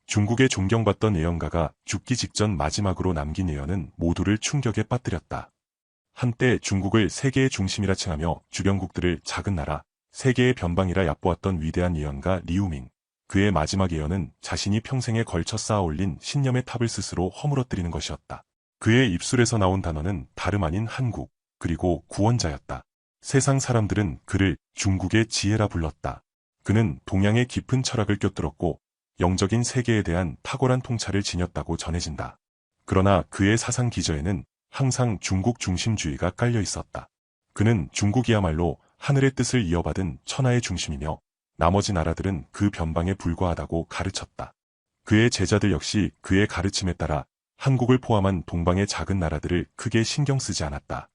중국의 존경받던 예언가가 죽기 직전 마지막으로 남긴 예언은 모두를 충격에 빠뜨렸다. 한때 중국을 세계의 중심이라 칭하며 주변국들을 작은 나라, 세계의 변방이라 얕보았던 위대한 예언가 리우밍. 그의 마지막 예언은 자신이 평생에 걸쳐 쌓아올린 신념의 탑을 스스로 허물어뜨리는 것이었다. 그의 입술에서 나온 단어는 다름 아닌 한국, 그리고 구원자였다. 세상 사람들은 그를 중국의 지혜라 불렀다. 그는 동양의 깊은 철학을 꿰뚫었고 영적인 세계에 대한 탁월한 통찰을 지녔다고 전해진다. 그러나 그의 사상 기저에는 항상 중국 중심주의가 깔려 있었다. 그는 중국이야말로 하늘의 뜻을 이어받은 천하의 중심이며 나머지 나라들은 그 변방에 불과하다고 가르쳤다. 그의 제자들 역시 그의 가르침에 따라 한국을 포함한 동방의 작은 나라들을 크게 신경 쓰지 않았다.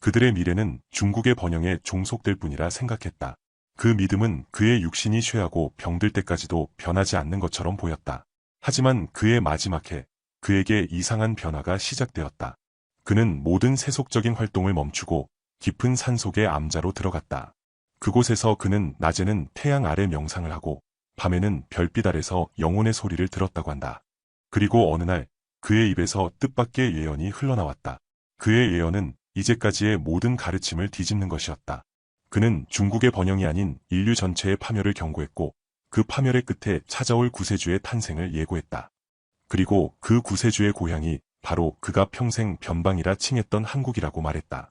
그들의 미래는 중국의 번영에 종속될 뿐이라 생각했다. 그 믿음은 그의 육신이 쇠하고 병들 때까지도 변하지 않는 것처럼 보였다. 하지만 그의 마지막 해, 그에게 이상한 변화가 시작되었다. 그는 모든 세속적인 활동을 멈추고 깊은 산속의 암자로 들어갔다. 그곳에서 그는 낮에는 태양 아래 명상을 하고 밤에는 별빛 아래서 영혼의 소리를 들었다고 한다. 그리고 어느 날 그의 입에서 뜻밖의 예언이 흘러나왔다. 그의 예언은 이제까지의 모든 가르침을 뒤집는 것이었다. 그는 중국의 번영이 아닌 인류 전체의 파멸을 경고했고 그 파멸의 끝에 찾아올 구세주의 탄생을 예고했다. 그리고 그 구세주의 고향이 바로 그가 평생 변방이라 칭했던 한국이라고 말했다.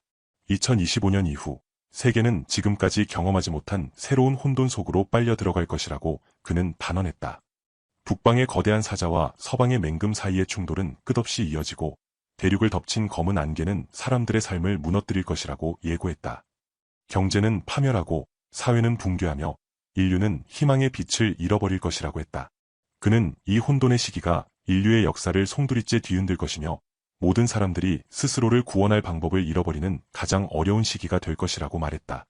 2025년 이후 세계는 지금까지 경험하지 못한 새로운 혼돈 속으로 빨려 들어갈 것이라고 그는 단언했다. 북방의 거대한 사자와 서방의 맹금 사이의 충돌은 끝없이 이어지고 대륙을 덮친 검은 안개는 사람들의 삶을 무너뜨릴 것이라고 예고했다. 경제는 파멸하고 사회는 붕괴하며 인류는 희망의 빛을 잃어버릴 것이라고 했다. 그는 이 혼돈의 시기가 인류의 역사를 송두리째 뒤흔들 것이며 모든 사람들이 스스로를 구원할 방법을 잃어버리는 가장 어려운 시기가 될 것이라고 말했다.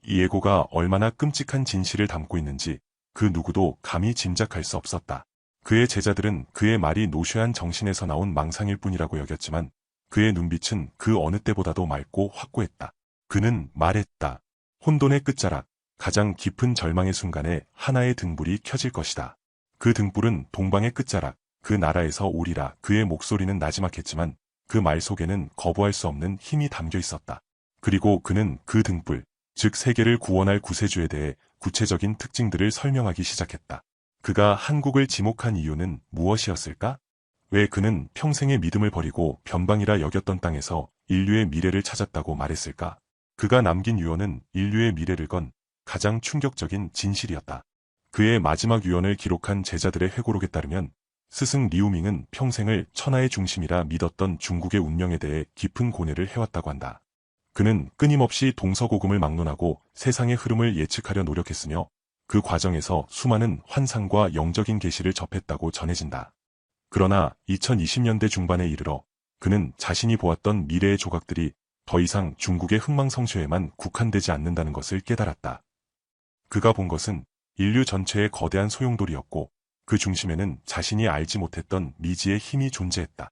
이 예고가 얼마나 끔찍한 진실을 담고 있는지 그 누구도 감히 짐작할 수 없었다. 그의 제자들은 그의 말이 노쇠한 정신에서 나온 망상일 뿐이라고 여겼지만 그의 눈빛은 그 어느 때보다도 맑고 확고했다. 그는 말했다. 혼돈의 끝자락, 가장 깊은 절망의 순간에 하나의 등불이 켜질 것이다. 그 등불은 동방의 끝자락, 그 나라에서 오리라. 그의 목소리는 나지막했지만 그 말 속에는 거부할 수 없는 힘이 담겨 있었다. 그리고 그는 그 등불, 즉 세계를 구원할 구세주에 대해 구체적인 특징들을 설명하기 시작했다. 그가 한국을 지목한 이유는 무엇이었을까? 왜 그는 평생의 믿음을 버리고 변방이라 여겼던 땅에서 인류의 미래를 찾았다고 말했을까? 그가 남긴 유언은 인류의 미래를 건 가장 충격적인 진실이었다. 그의 마지막 유언을 기록한 제자들의 회고록에 따르면 스승 리우밍은 평생을 천하의 중심이라 믿었던 중국의 운명에 대해 깊은 고뇌를 해왔다고 한다. 그는 끊임없이 동서고금을 막론하고 세상의 흐름을 예측하려 노력했으며 그 과정에서 수많은 환상과 영적인 계시를 접했다고 전해진다. 그러나 2020년대 중반에 이르러 그는 자신이 보았던 미래의 조각들이 더 이상 중국의 흥망성쇠에만 국한되지 않는다는 것을 깨달았다. 그가 본 것은 인류 전체의 거대한 소용돌이였고 그 중심에는 자신이 알지 못했던 미지의 힘이 존재했다.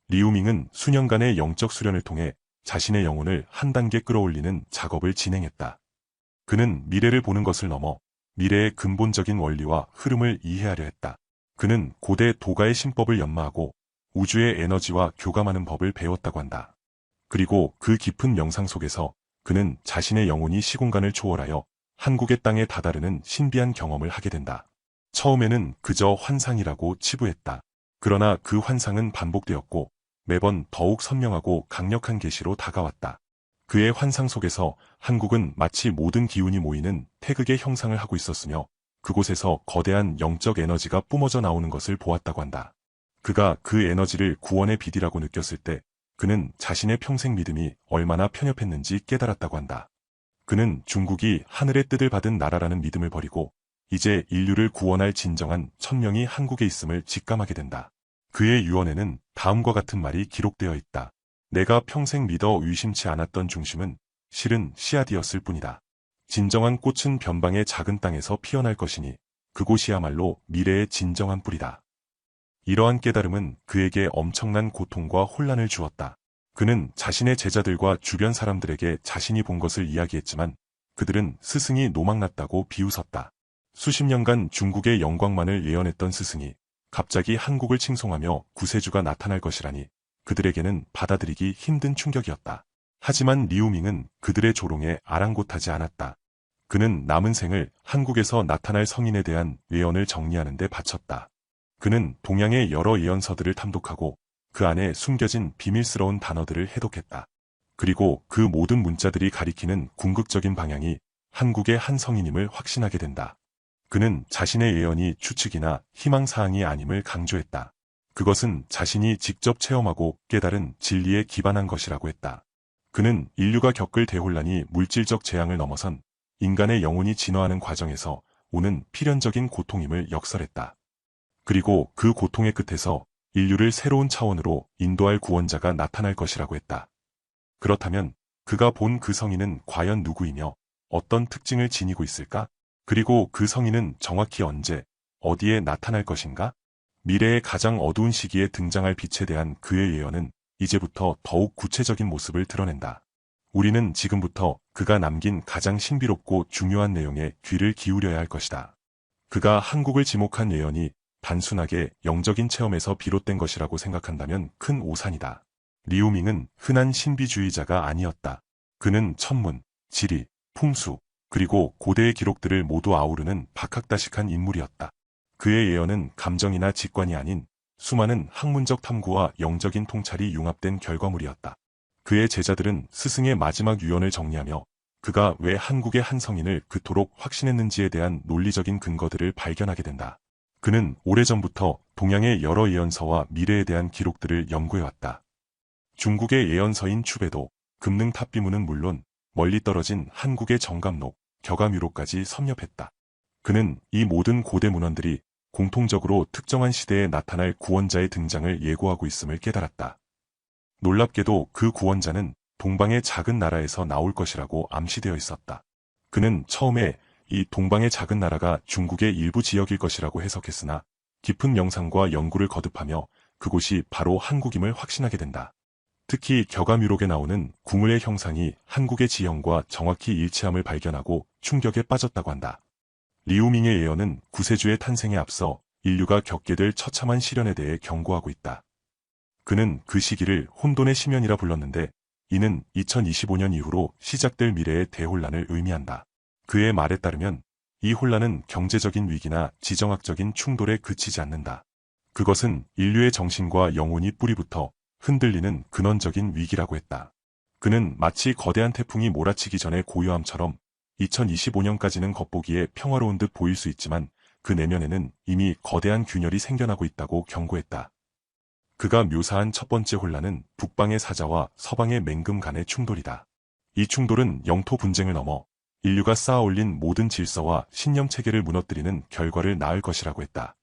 리우밍은 수년간의 영적 수련을 통해 자신의 영혼을 한 단계 끌어올리는 작업을 진행했다. 그는 미래를 보는 것을 넘어 미래의 근본적인 원리와 흐름을 이해하려 했다. 그는 고대 도가의 신법을 연마하고 우주의 에너지와 교감하는 법을 배웠다고 한다. 그리고 그 깊은 명상 속에서 그는 자신의 영혼이 시공간을 초월하여 한국의 땅에 다다르는 신비한 경험을 하게 된다. 처음에는 그저 환상이라고 치부했다. 그러나 그 환상은 반복되었고 매번 더욱 선명하고 강력한 계시로 다가왔다. 그의 환상 속에서 한국은 마치 모든 기운이 모이는 태극의 형상을 하고 있었으며 그곳에서 거대한 영적 에너지가 뿜어져 나오는 것을 보았다고 한다. 그가 그 에너지를 구원의 빛이라고 느꼈을 때 그는 자신의 평생 믿음이 얼마나 편협했는지 깨달았다고 한다. 그는 중국이 하늘의 뜻을 받은 나라라는 믿음을 버리고 이제 인류를 구원할 진정한 천명이 한국에 있음을 직감하게 된다. 그의 유언에는 다음과 같은 말이 기록되어 있다. 내가 평생 믿어 의심치 않았던 중심은 실은 씨앗이었을 뿐이다. 진정한 꽃은 변방의 작은 땅에서 피어날 것이니 그곳이야말로 미래의 진정한 뿌리다. 이러한 깨달음은 그에게 엄청난 고통과 혼란을 주었다. 그는 자신의 제자들과 주변 사람들에게 자신이 본 것을 이야기했지만 그들은 스승이 노망났다고 비웃었다. 수십 년간 중국의 영광만을 예언했던 스승이 갑자기 한국을 칭송하며 구세주가 나타날 것이라니 그들에게는 받아들이기 힘든 충격이었다. 하지만 리우밍은 그들의 조롱에 아랑곳하지 않았다. 그는 남은 생을 한국에서 나타날 성인에 대한 예언을 정리하는 데 바쳤다. 그는 동양의 여러 예언서들을 탐독하고 그 안에 숨겨진 비밀스러운 단어들을 해독했다. 그리고 그 모든 문자들이 가리키는 궁극적인 방향이 한국의 한 성인임을 확신하게 된다. 그는 자신의 예언이 추측이나 희망사항이 아님을 강조했다. 그것은 자신이 직접 체험하고 깨달은 진리에 기반한 것이라고 했다. 그는 인류가 겪을 대혼란이 물질적 재앙을 넘어선 인간의 영혼이 진화하는 과정에서 오는 필연적인 고통임을 역설했다. 그리고 그 고통의 끝에서 인류를 새로운 차원으로 인도할 구원자가 나타날 것이라고 했다. 그렇다면 그가 본 그 성인은 과연 누구이며 어떤 특징을 지니고 있을까? 그리고 그 성인은 정확히 언제, 어디에 나타날 것인가? 미래의 가장 어두운 시기에 등장할 빛에 대한 그의 예언은 이제부터 더욱 구체적인 모습을 드러낸다. 우리는 지금부터 그가 남긴 가장 신비롭고 중요한 내용에 귀를 기울여야 할 것이다. 그가 한국을 지목한 예언이 단순하게 영적인 체험에서 비롯된 것이라고 생각한다면 큰 오산이다. 리우밍은 흔한 신비주의자가 아니었다. 그는 천문, 지리, 풍수, 그리고 고대의 기록들을 모두 아우르는 박학다식한 인물이었다. 그의 예언은 감정이나 직관이 아닌 수많은 학문적 탐구와 영적인 통찰이 융합된 결과물이었다. 그의 제자들은 스승의 마지막 유언을 정리하며 그가 왜 한국의 한 성인을 그토록 확신했는지에 대한 논리적인 근거들을 발견하게 된다. 그는 오래전부터 동양의 여러 예언서와 미래에 대한 기록들을 연구해왔다. 중국의 예언서인 추배도, 금능탑비문은 물론 멀리 떨어진 한국의 정감록, 격암유로까지 섭렵했다. 그는 이 모든 고대 문헌들이 공통적으로 특정한 시대에 나타날 구원자의 등장을 예고하고 있음을 깨달았다. 놀랍게도 그 구원자는 동방의 작은 나라에서 나올 것이라고 암시되어 있었다. 그는 처음에 이 동방의 작은 나라가 중국의 일부 지역일 것이라고 해석했으나 깊은 명상과 연구를 거듭하며 그곳이 바로 한국임을 확신하게 된다. 특히 격암유록에 나오는 구물의 형상이 한국의 지형과 정확히 일치함을 발견하고 충격에 빠졌다고 한다. 리우밍의 예언은 구세주의 탄생에 앞서 인류가 겪게 될 처참한 시련에 대해 경고하고 있다. 그는 그 시기를 혼돈의 시면이라 불렀는데 이는 2025년 이후로 시작될 미래의 대혼란을 의미한다. 그의 말에 따르면 이 혼란은 경제적인 위기나 지정학적인 충돌에 그치지 않는다. 그것은 인류의 정신과 영혼이 뿌리부터 흔들리는 근원적인 위기라고 했다. 그는 마치 거대한 태풍이 몰아치기 전의 고요함처럼 2025년까지는 겉보기에 평화로운 듯 보일 수 있지만 그 내면에는 이미 거대한 균열이 생겨나고 있다고 경고했다. 그가 묘사한 첫 번째 혼란은 북방의 사자와 서방의 맹금 간의 충돌이다. 이 충돌은 영토 분쟁을 넘어 인류가 쌓아올린 모든 질서와 신념 체계를 무너뜨리는 결과를 낳을 것이라고 했다.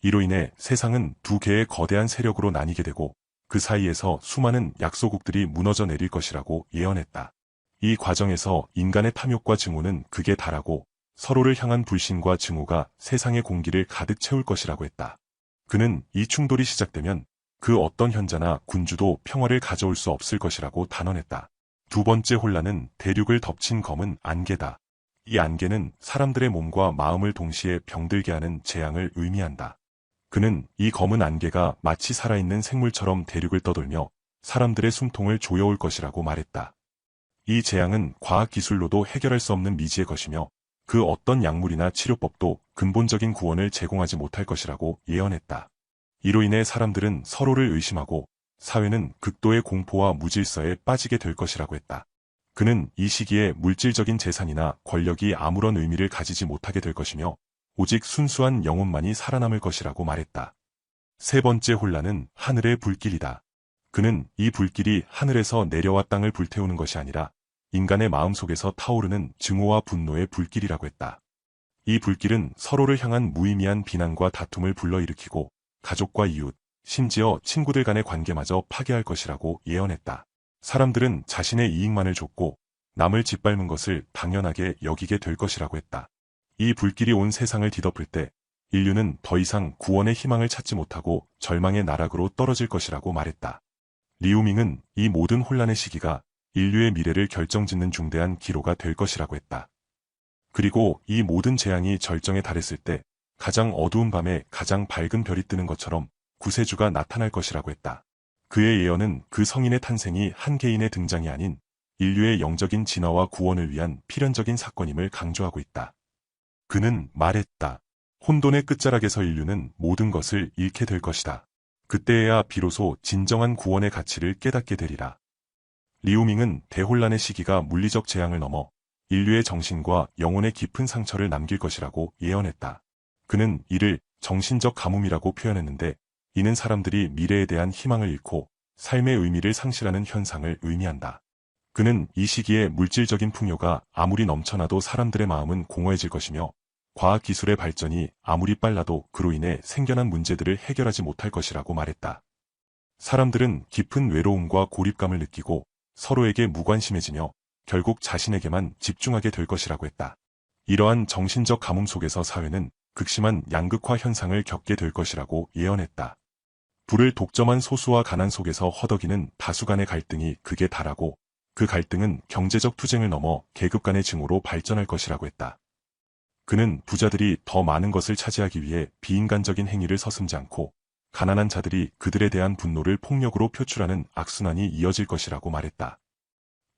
이로 인해 세상은 두 개의 거대한 세력으로 나뉘게 되고 그 사이에서 수많은 약소국들이 무너져 내릴 것이라고 예언했다. 이 과정에서 인간의 탐욕과 증오는 극에 달하고 서로를 향한 불신과 증오가 세상의 공기를 가득 채울 것이라고 했다. 그는 이 충돌이 시작되면 그 어떤 현자나 군주도 평화를 가져올 수 없을 것이라고 단언했다. 두 번째 혼란은 대륙을 덮친 검은 안개다. 이 안개는 사람들의 몸과 마음을 동시에 병들게 하는 재앙을 의미한다. 그는 이 검은 안개가 마치 살아있는 생물처럼 대륙을 떠돌며 사람들의 숨통을 조여올 것이라고 말했다. 이 재앙은 과학기술로도 해결할 수 없는 미지의 것이며 그 어떤 약물이나 치료법도 근본적인 구원을 제공하지 못할 것이라고 예언했다. 이로 인해 사람들은 서로를 의심하고 사회는 극도의 공포와 무질서에 빠지게 될 것이라고 했다. 그는 이 시기에 물질적인 재산이나 권력이 아무런 의미를 가지지 못하게 될 것이며 오직 순수한 영혼만이 살아남을 것이라고 말했다. 세 번째 혼란은 하늘의 불길이다. 그는 이 불길이 하늘에서 내려와 땅을 불태우는 것이 아니라 인간의 마음속에서 타오르는 증오와 분노의 불길이라고 했다. 이 불길은 서로를 향한 무의미한 비난과 다툼을 불러일으키고 가족과 이웃, 심지어 친구들 간의 관계마저 파괴할 것이라고 예언했다. 사람들은 자신의 이익만을 좇고 남을 짓밟는 것을 당연하게 여기게 될 것이라고 했다. 이 불길이 온 세상을 뒤덮을 때 인류는 더 이상 구원의 희망을 찾지 못하고 절망의 나락으로 떨어질 것이라고 말했다. 리우밍은 이 모든 혼란의 시기가 인류의 미래를 결정짓는 중대한 기로가 될 것이라고 했다. 그리고 이 모든 재앙이 절정에 달했을 때 가장 어두운 밤에 가장 밝은 별이 뜨는 것처럼 구세주가 나타날 것이라고 했다. 그의 예언은 그 성인의 탄생이 한 개인의 등장이 아닌 인류의 영적인 진화와 구원을 위한 필연적인 사건임을 강조하고 있다. 그는 말했다. 혼돈의 끝자락에서 인류는 모든 것을 잃게 될 것이다. 그때에야 비로소 진정한 구원의 가치를 깨닫게 되리라. 리우밍은 대혼란의 시기가 물리적 재앙을 넘어 인류의 정신과 영혼의 깊은 상처를 남길 것이라고 예언했다. 그는 이를 정신적 가뭄이라고 표현했는데, 이는 사람들이 미래에 대한 희망을 잃고 삶의 의미를 상실하는 현상을 의미한다. 그는 이 시기에 물질적인 풍요가 아무리 넘쳐나도 사람들의 마음은 공허해질 것이며, 과학기술의 발전이 아무리 빨라도 그로 인해 생겨난 문제들을 해결하지 못할 것이라고 말했다. 사람들은 깊은 외로움과 고립감을 느끼고 서로에게 무관심해지며 결국 자신에게만 집중하게 될 것이라고 했다. 이러한 정신적 가뭄 속에서 사회는 극심한 양극화 현상을 겪게 될 것이라고 예언했다. 불을 독점한 소수와 가난 속에서 허덕이는 다수 간의 갈등이 극에 달하고, 그 갈등은 경제적 투쟁을 넘어 계급 간의 증오로 발전할 것이라고 했다. 그는 부자들이 더 많은 것을 차지하기 위해 비인간적인 행위를 서슴지 않고, 가난한 자들이 그들에 대한 분노를 폭력으로 표출하는 악순환이 이어질 것이라고 말했다.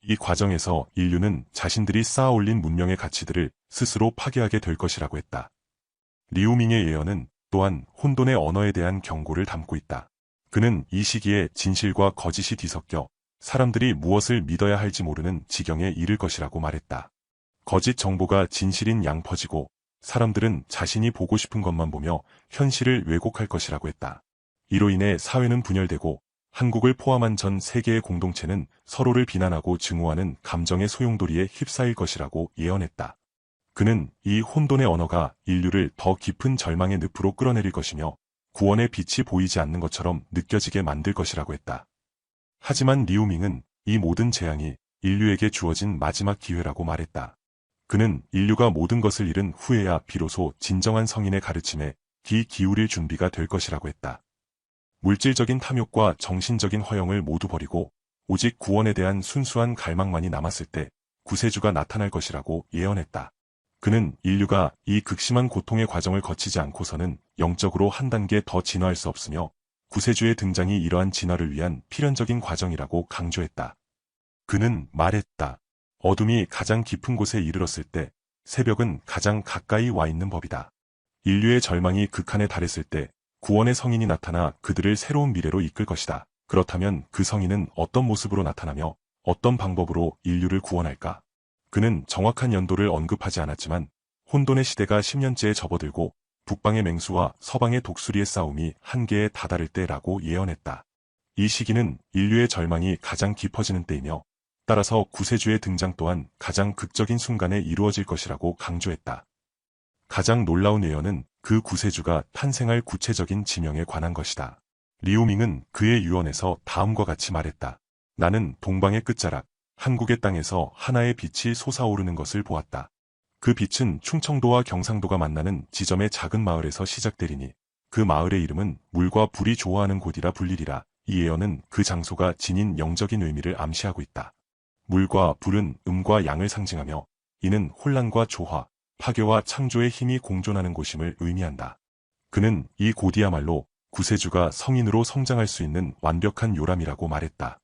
이 과정에서 인류는 자신들이 쌓아올린 문명의 가치들을 스스로 파괴하게 될 것이라고 했다. 리우밍의 예언은 또한 혼돈의 언어에 대한 경고를 담고 있다. 그는 이 시기에 진실과 거짓이 뒤섞여 사람들이 무엇을 믿어야 할지 모르는 지경에 이를 것이라고 말했다. 거짓 정보가 진실인 양 퍼지고 사람들은 자신이 보고 싶은 것만 보며 현실을 왜곡할 것이라고 했다. 이로 인해 사회는 분열되고 한국을 포함한 전 세계의 공동체는 서로를 비난하고 증오하는 감정의 소용돌이에 휩싸일 것이라고 예언했다. 그는 이 혼돈의 언어가 인류를 더 깊은 절망의 늪으로 끌어내릴 것이며 구원의 빛이 보이지 않는 것처럼 느껴지게 만들 것이라고 했다. 하지만 리우밍은 이 모든 재앙이 인류에게 주어진 마지막 기회라고 말했다. 그는 인류가 모든 것을 잃은 후에야 비로소 진정한 성인의 가르침에 귀 기울일 준비가 될 것이라고 했다. 물질적인 탐욕과 정신적인 허영을 모두 버리고 오직 구원에 대한 순수한 갈망만이 남았을 때 구세주가 나타날 것이라고 예언했다. 그는 인류가 이 극심한 고통의 과정을 거치지 않고서는 영적으로 한 단계 더 진화할 수 없으며, 구세주의 등장이 이러한 진화를 위한 필연적인 과정이라고 강조했다. 그는 말했다. 어둠이 가장 깊은 곳에 이르렀을 때 새벽은 가장 가까이 와 있는 법이다. 인류의 절망이 극한에 달했을 때 구원의 성인이 나타나 그들을 새로운 미래로 이끌 것이다. 그렇다면 그 성인은 어떤 모습으로 나타나며 어떤 방법으로 인류를 구원할까? 그는 정확한 연도를 언급하지 않았지만 혼돈의 시대가 10년째에 접어들고 북방의 맹수와 서방의 독수리의 싸움이 한계에 다다를 때라고 예언했다. 이 시기는 인류의 절망이 가장 깊어지는 때이며, 따라서 구세주의 등장 또한 가장 극적인 순간에 이루어질 것이라고 강조했다. 가장 놀라운 예언은 그 구세주가 탄생할 구체적인 지명에 관한 것이다. 리우밍은 그의 유언에서 다음과 같이 말했다. 나는 동방의 끝자락, 한국의 땅에서 하나의 빛이 솟아오르는 것을 보았다. 그 빛은 충청도와 경상도가 만나는 지점의 작은 마을에서 시작되리니 그 마을의 이름은 물과 불이 좋아하는 곳이라 불리리라. 이 예언은 그 장소가 지닌 영적인 의미를 암시하고 있다. 물과 불은 음과 양을 상징하며, 이는 혼란과 조화, 파괴와 창조의 힘이 공존하는 곳임을 의미한다. 그는 이 곳이야말로 구세주가 성인으로 성장할 수 있는 완벽한 요람이라고 말했다.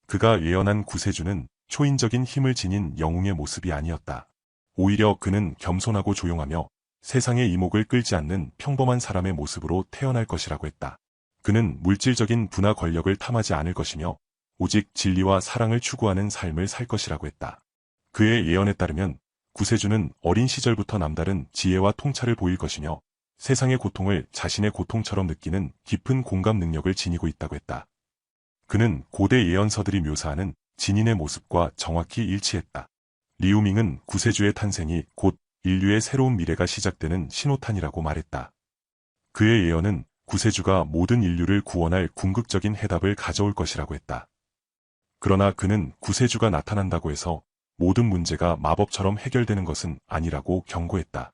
그가 예언한 구세주는 초인적인 힘을 지닌 영웅의 모습이 아니었다. 오히려 그는 겸손하고 조용하며 세상의 이목을 끌지 않는 평범한 사람의 모습으로 태어날 것이라고 했다. 그는 물질적인 부나 권력을 탐하지 않을 것이며 오직 진리와 사랑을 추구하는 삶을 살 것이라고 했다. 그의 예언에 따르면 구세주는 어린 시절부터 남다른 지혜와 통찰을 보일 것이며 세상의 고통을 자신의 고통처럼 느끼는 깊은 공감 능력을 지니고 있다고 했다. 그는 고대 예언서들이 묘사하는 진인의 모습과 정확히 일치했다. 리우밍은 구세주의 탄생이 곧 인류의 새로운 미래가 시작되는 신호탄이라고 말했다. 그의 예언은 구세주가 모든 인류를 구원할 궁극적인 해답을 가져올 것이라고 했다. 그러나 그는 구세주가 나타난다고 해서 모든 문제가 마법처럼 해결되는 것은 아니라고 경고했다.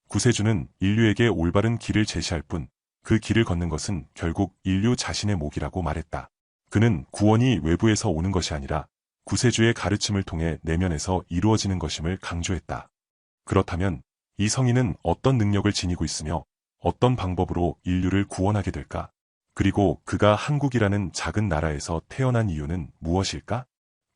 구세주는 인류에게 올바른 길을 제시할 뿐, 그 길을 걷는 것은 결국 인류 자신의 몫이라고 말했다. 그는 구원이 외부에서 오는 것이 아니라 구세주의 가르침을 통해 내면에서 이루어지는 것임을 강조했다. 그렇다면 이 성인은 어떤 능력을 지니고 있으며 어떤 방법으로 인류를 구원하게 될까? 그리고 그가 한국이라는 작은 나라에서 태어난 이유는 무엇일까?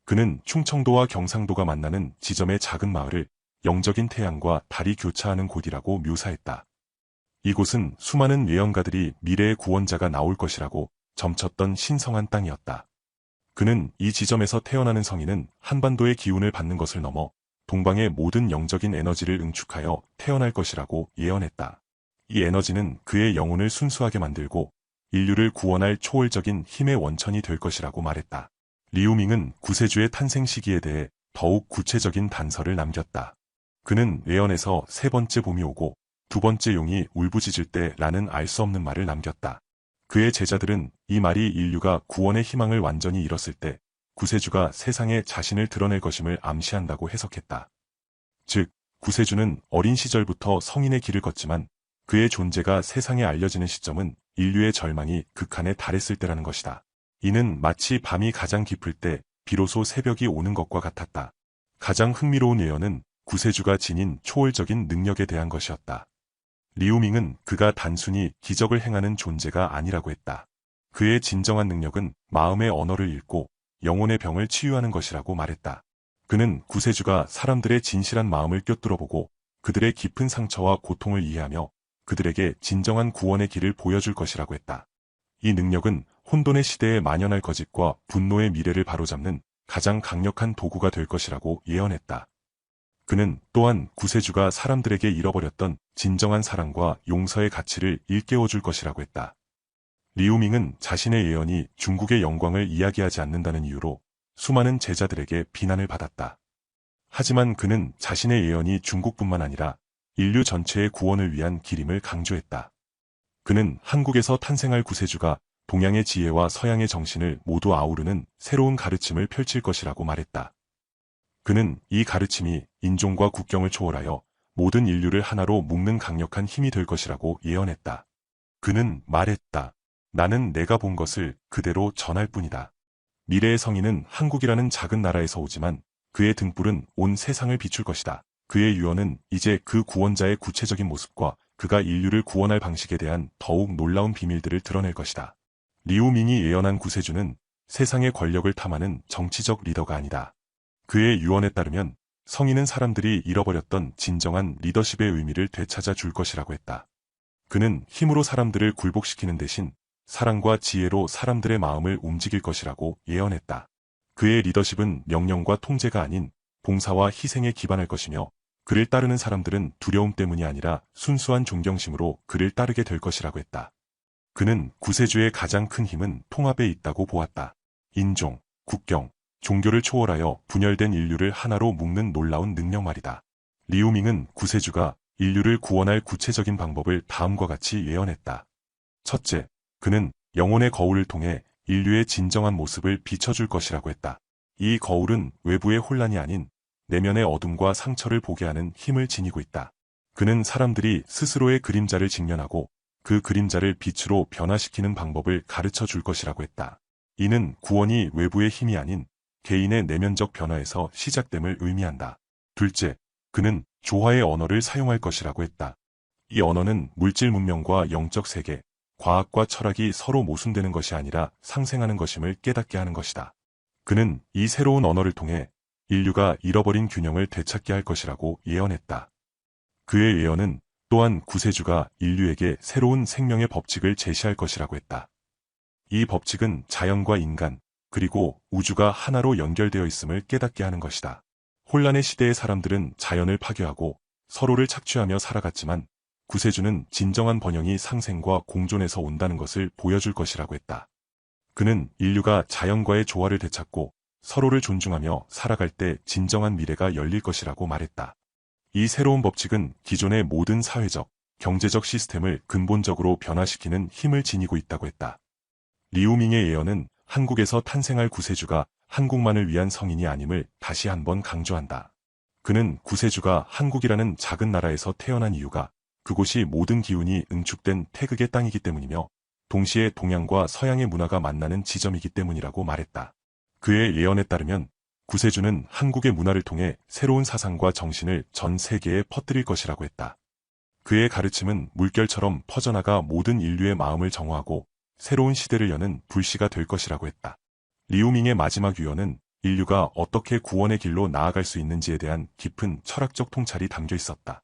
그는 충청도와 경상도가 만나는 지점의 작은 마을을 영적인 태양과 달이 교차하는 곳이라고 묘사했다. 이곳은 수많은 예언가들이 미래의 구원자가 나올 것이라고 점쳤던 신성한 땅이었다. 그는 이 지점에서 태어나는 성인은 한반도의 기운을 받는 것을 넘어 동방의 모든 영적인 에너지를 응축하여 태어날 것이라고 예언했다. 이 에너지는 그의 영혼을 순수하게 만들고 인류를 구원할 초월적인 힘의 원천이 될 것이라고 말했다. 리우밍은 구세주의 탄생 시기에 대해 더욱 구체적인 단서를 남겼다. 그는 예언에서 세 번째 봄이 오고 두 번째 용이 울부짖을 때라는 알 수 없는 말을 남겼다. 그의 제자들은 이 말이 인류가 구원의 희망을 완전히 잃었을 때 구세주가 세상에 자신을 드러낼 것임을 암시한다고 해석했다. 즉, 구세주는 어린 시절부터 성인의 길을 걷지만 그의 존재가 세상에 알려지는 시점은 인류의 절망이 극한에 달했을 때라는 것이다. 이는 마치 밤이 가장 깊을 때 비로소 새벽이 오는 것과 같았다. 가장 흥미로운 예언은 구세주가 지닌 초월적인 능력에 대한 것이었다. 리우밍은 그가 단순히 기적을 행하는 존재가 아니라고 했다. 그의 진정한 능력은 마음의 언어를 읽고 영혼의 병을 치유하는 것이라고 말했다. 그는 구세주가 사람들의 진실한 마음을 꿰뚫어보고 그들의 깊은 상처와 고통을 이해하며 그들에게 진정한 구원의 길을 보여줄 것이라고 했다. 이 능력은 혼돈의 시대에 만연할 거짓과 분노의 미래를 바로잡는 가장 강력한 도구가 될 것이라고 예언했다. 그는 또한 구세주가 사람들에게 잃어버렸던 진정한 사랑과 용서의 가치를 일깨워줄 것이라고 했다. 리우밍은 자신의 예언이 중국의 영광을 이야기하지 않는다는 이유로 수많은 제자들에게 비난을 받았다. 하지만 그는 자신의 예언이 중국뿐만 아니라 인류 전체의 구원을 위한 길임을 강조했다. 그는 한국에서 탄생할 구세주가 동양의 지혜와 서양의 정신을 모두 아우르는 새로운 가르침을 펼칠 것이라고 말했다. 그는 이 가르침이 인종과 국경을 초월하여 모든 인류를 하나로 묶는 강력한 힘이 될 것이라고 예언했다. 그는 말했다. 나는 내가 본 것을 그대로 전할 뿐이다. 미래의 성인은 한국이라는 작은 나라에서 오지만 그의 등불은 온 세상을 비출 것이다. 그의 유언은 이제 그 구원자의 구체적인 모습과 그가 인류를 구원할 방식에 대한 더욱 놀라운 비밀들을 드러낼 것이다. 리우밍이 예언한 구세주는 세상의 권력을 탐하는 정치적 리더가 아니다. 그의 유언에 따르면 성인은 사람들이 잃어버렸던 진정한 리더십의 의미를 되찾아 줄 것이라고 했다. 그는 힘으로 사람들을 굴복시키는 대신 사랑과 지혜로 사람들의 마음을 움직일 것이라고 예언했다. 그의 리더십은 명령과 통제가 아닌 봉사와 희생에 기반할 것이며 그를 따르는 사람들은 두려움 때문이 아니라 순수한 존경심으로 그를 따르게 될 것이라고 했다. 그는 구세주의 가장 큰 힘은 통합에 있다고 보았다. 인종, 국경, 종교를 초월하여 분열된 인류를 하나로 묶는 놀라운 능력 말이다. 리우밍은 구세주가 인류를 구원할 구체적인 방법을 다음과 같이 예언했다. 첫째, 그는 영혼의 거울을 통해 인류의 진정한 모습을 비춰줄 것이라고 했다. 이 거울은 외부의 혼란이 아닌 내면의 어둠과 상처를 보게 하는 힘을 지니고 있다. 그는 사람들이 스스로의 그림자를 직면하고 그 그림자를 빛으로 변화시키는 방법을 가르쳐 줄 것이라고 했다. 이는 구원이 외부의 힘이 아닌 개인의 내면적 변화에서 시작됨을 의미한다. 둘째, 그는 조화의 언어를 사용할 것이라고 했다. 이 언어는 물질 문명과 영적 세계, 과학과 철학이 서로 모순되는 것이 아니라 상생하는 것임을 깨닫게 하는 것이다. 그는 이 새로운 언어를 통해 인류가 잃어버린 균형을 되찾게 할 것이라고 예언했다. 그의 예언은 또한 구세주가 인류에게 새로운 생명의 법칙을 제시할 것이라고 했다. 이 법칙은 자연과 인간, 그리고 우주가 하나로 연결되어 있음을 깨닫게 하는 것이다. 혼란의 시대의 사람들은 자연을 파괴하고 서로를 착취하며 살아갔지만 구세주는 진정한 번영이 상생과 공존에서 온다는 것을 보여줄 것이라고 했다. 그는 인류가 자연과의 조화를 되찾고 서로를 존중하며 살아갈 때 진정한 미래가 열릴 것이라고 말했다. 이 새로운 법칙은 기존의 모든 사회적, 경제적 시스템을 근본적으로 변화시키는 힘을 지니고 있다고 했다. 리우밍의 예언은 한국에서 탄생할 구세주가 한국만을 위한 성인이 아님을 다시 한번 강조한다. 그는 구세주가 한국이라는 작은 나라에서 태어난 이유가 그곳이 모든 기운이 응축된 태극의 땅이기 때문이며 동시에 동양과 서양의 문화가 만나는 지점이기 때문이라고 말했다. 그의 예언에 따르면 구세주는 한국의 문화를 통해 새로운 사상과 정신을 전 세계에 퍼뜨릴 것이라고 했다. 그의 가르침은 물결처럼 퍼져나가 모든 인류의 마음을 정화하고 새로운 시대를 여는 불씨가 될 것이라고 했다. 리우밍의 마지막 유언은 인류가 어떻게 구원의 길로 나아갈 수 있는지에 대한 깊은 철학적 통찰이 담겨 있었다.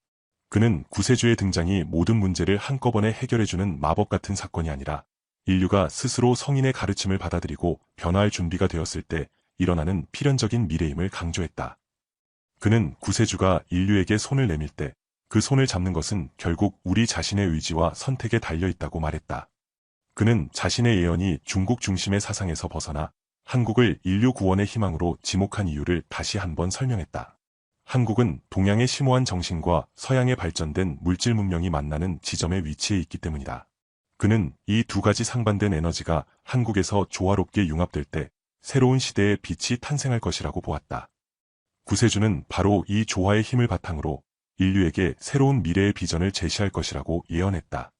그는 구세주의 등장이 모든 문제를 한꺼번에 해결해주는 마법 같은 사건이 아니라 인류가 스스로 성인의 가르침을 받아들이고 변화할 준비가 되었을 때 일어나는 필연적인 미래임을 강조했다. 그는 구세주가 인류에게 손을 내밀 때 그 손을 잡는 것은 결국 우리 자신의 의지와 선택에 달려있다고 말했다. 그는 자신의 예언이 중국 중심의 사상에서 벗어나 한국을 인류 구원의 희망으로 지목한 이유를 다시 한번 설명했다. 한국은 동양의 심오한 정신과 서양의 발전된 물질 문명이 만나는 지점에 위치해 있기 때문이다. 그는 이 두 가지 상반된 에너지가 한국에서 조화롭게 융합될 때 새로운 시대의 빛이 탄생할 것이라고 보았다. 구세주는 바로 이 조화의 힘을 바탕으로 인류에게 새로운 미래의 비전을 제시할 것이라고 예언했다.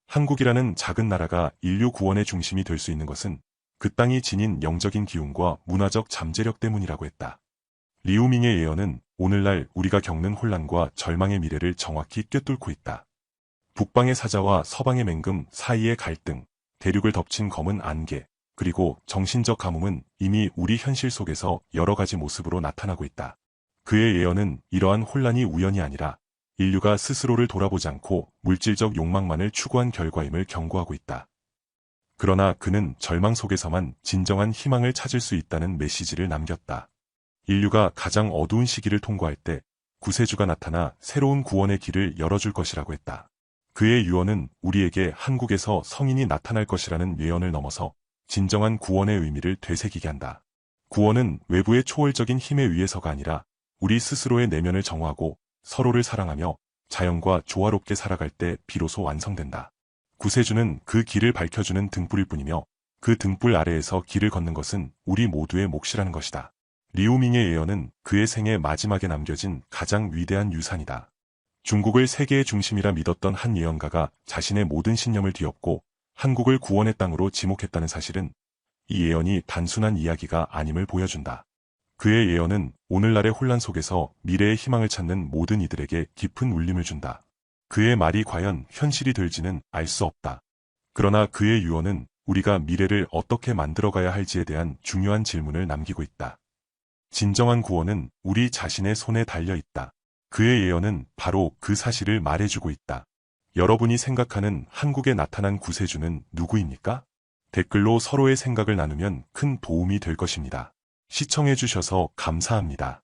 한국이라는 작은 나라가 인류 구원의 중심이 될 수 있는 것은 그 땅이 지닌 영적인 기운과 문화적 잠재력 때문이라고 했다. 리우밍의 예언은 오늘날 우리가 겪는 혼란과 절망의 미래를 정확히 꿰뚫고 있다. 북방의 사자와 서방의 맹금 사이의 갈등, 대륙을 덮친 검은 안개, 그리고 정신적 가뭄은 이미 우리 현실 속에서 여러 가지 모습으로 나타나고 있다. 그의 예언은 이러한 혼란이 우연이 아니라 인류가 스스로를 돌아보지 않고 물질적 욕망만을 추구한 결과임을 경고하고 있다. 그러나 그는 절망 속에서만 진정한 희망을 찾을 수 있다는 메시지를 남겼다. 인류가 가장 어두운 시기를 통과할 때 구세주가 나타나 새로운 구원의 길을 열어줄 것이라고 했다. 그의 유언은 우리에게 한국에서 성인이 나타날 것이라는 예언을 넘어서 진정한 구원의 의미를 되새기게 한다. 구원은 외부의 초월적인 힘에 의해서가 아니라 우리 스스로의 내면을 정화하고 서로를 사랑하며 자연과 조화롭게 살아갈 때 비로소 완성된다. 구세주는 그 길을 밝혀주는 등불일 뿐이며 그 등불 아래에서 길을 걷는 것은 우리 모두의 몫이라는 것이다. 리우밍의 예언은 그의 생애 마지막에 남겨진 가장 위대한 유산이다. 중국을 세계의 중심이라 믿었던 한 예언가가 자신의 모든 신념을 뒤엎고 한국을 구원의 땅으로 지목했다는 사실은 이 예언이 단순한 이야기가 아님을 보여준다. 그의 예언은 오늘날의 혼란 속에서 미래의 희망을 찾는 모든 이들에게 깊은 울림을 준다. 그의 말이 과연 현실이 될지는 알 수 없다. 그러나 그의 유언은 우리가 미래를 어떻게 만들어가야 할지에 대한 중요한 질문을 남기고 있다. 진정한 구원은 우리 자신의 손에 달려 있다. 그의 예언은 바로 그 사실을 말해주고 있다. 여러분이 생각하는 한국에 나타난 구세주는 누구입니까? 댓글로 서로의 생각을 나누면 큰 도움이 될 것입니다. 시청해주셔서 감사합니다.